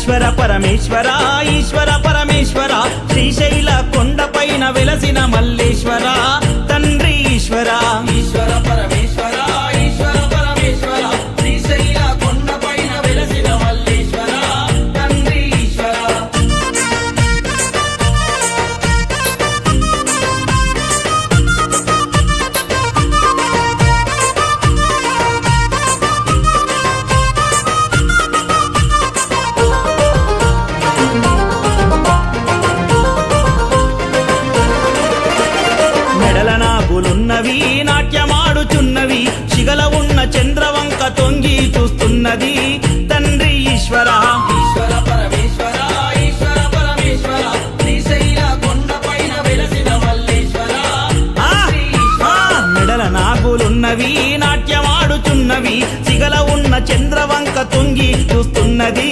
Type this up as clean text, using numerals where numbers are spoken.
ఈశ్వర పరమేశ్వర ఈశ్వర పరమేశ్వర శ్రీశైల కొండపైన వెలసిన మల్లేశ్వర తండ్రి ఈశ్వర ఈశ్వర పరమేశ్వర ఈశ్వర పరమేశ్వర శ్రీశైల కొండపైన వెలసిన మల్లేశ్వర తండ్రి ఈశ్వర. మెడల నాగులున్నవి నాట్యమాడుచున్నవి శిగల ఉన్న చంద్రవంక తొంగి చూస్తున్నది తండ్రి ఈశ్వర ఈశ్వర పరమేశ్వర ఈశ్వర పరమేశ్వర శ్రీశైల కొండపైన వెలసిన మల్లేశ్వర తండ్రి ఈశ్వర. మెడల నాగులున్నవి నాట్యమాడుచున్నవి శిగల ఉన్న చంద్రవంక తొంగి చూస్తున్నది